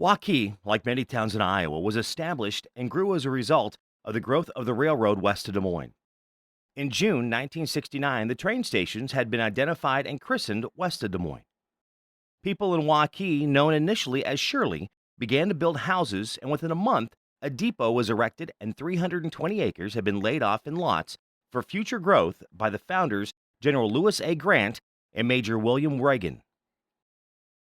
Waukee, like many towns in Iowa, was established and grew as a result of the growth of the railroad west of Des Moines. In June 1969, the train stations had been identified and christened west of Des Moines. People in Waukee, known initially as Shirley, began to build houses, and within a month, a depot was erected and 320 acres had been laid off in lots for future growth by the founders, General Lewis A. Grant and Major William Reagan.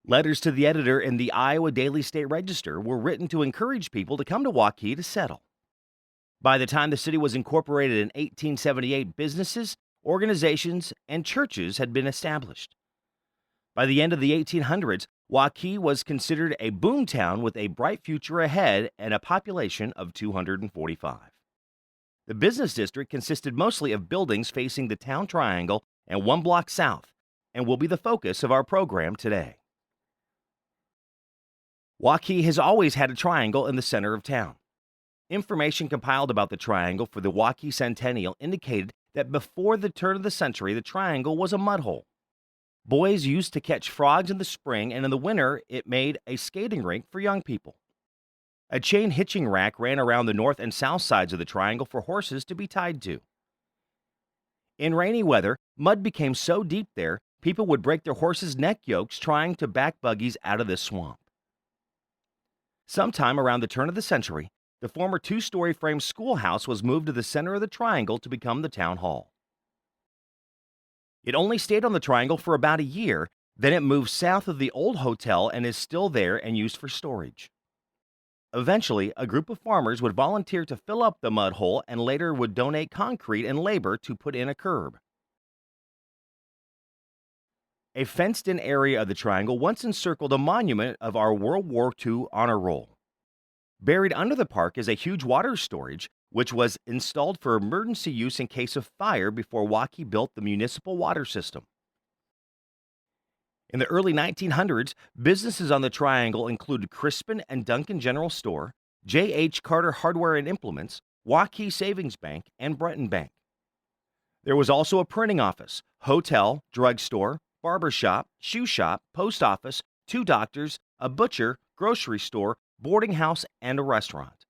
Letters to the editor in the Iowa Daily State Register were written to encourage people to come to Waukee to settle. By the time the city was incorporated in 1878, businesses, organizations, and churches had been established. By the end of the 1800s, Waukee was considered a boom town with a bright future ahead and a population of 245. The business district consisted mostly of buildings facing the town triangle and one block south, and will be the focus of our program today. Waukee has always had a triangle in the center of town. Information compiled about the triangle for the Waukee Centennial indicated that before the turn of the century, the triangle was a mud hole. Boys used to catch frogs in the spring, and in the winter, it made a skating rink for young people. A chain hitching rack ran around the north and south sides of the triangle for horses to be tied to. In rainy weather, mud became so deep there, people would break their horses' neck yokes trying to back buggies out of this swamp. Sometime around the turn of the century, the former two-story frame schoolhouse was moved to the center of the triangle to become the town hall. It only stayed on the triangle for about a year, then it moved south of the old hotel and is still there and used for storage. Eventually, a group of farmers would volunteer to fill up the mud hole and later would donate concrete and labor to put in a curb. A fenced-in area of the triangle once encircled a monument of our World War II honor roll. Buried under the park is a huge water storage, which was installed for emergency use in case of fire before Waukee built the municipal water system. In the early 1900s, businesses on the triangle included Crispin and Duncan General Store, J. H. Carter Hardware and Implements, Waukee Savings Bank, and Breton Bank. There was also a printing office, hotel, drugstore, barber shop, shoe shop, post office, two doctors, a butcher, grocery store, boarding house, and a restaurant.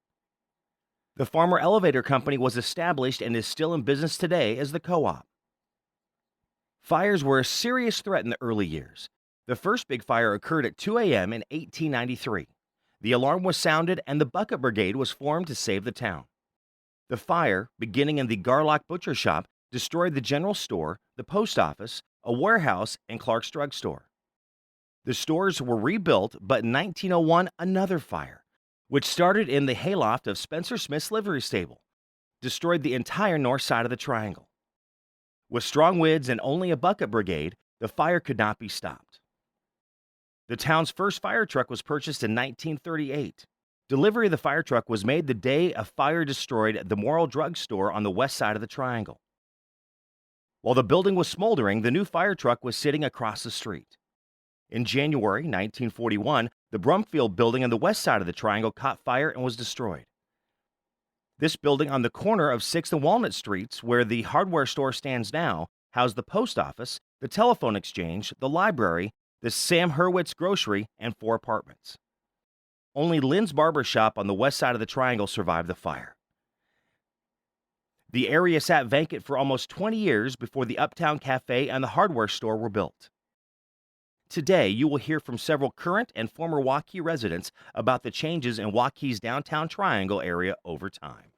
The Farmer Elevator Company was established and is still in business today as the co-op. Fires were a serious threat in the early years. The first big fire occurred at 2 a.m. in 1893. The alarm was sounded and the bucket brigade was formed to save the town. The fire, beginning in the Garlock Butcher Shop, destroyed the general store, the post office, a warehouse, and Clark's drugstore. The stores were rebuilt, but in 1901, another fire, which started in the hayloft of Spencer Smith's livery stable, destroyed the entire north side of the triangle. With strong winds and only a bucket brigade, the fire could not be stopped. The town's first fire truck was purchased in 1938. Delivery of the fire truck was made the day a fire destroyed the Morrill Drug Store on the west side of the triangle. While the building was smoldering, the new fire truck was sitting across the street. In January 1941, the Brumfield building on the west side of the triangle caught fire and was destroyed. This building on the corner of 6th and Walnut Streets, where the hardware store stands now, housed the post office, the telephone exchange, the library, the Sam Hurwitz grocery, and 4 apartments. Only Lynn's Barber Shop on the west side of the triangle survived the fire. The area sat vacant for almost 20 years before the Uptown Cafe and the hardware store were built. Today, you will hear from several current and former Waukee residents about the changes in Waukee's downtown triangle area over time.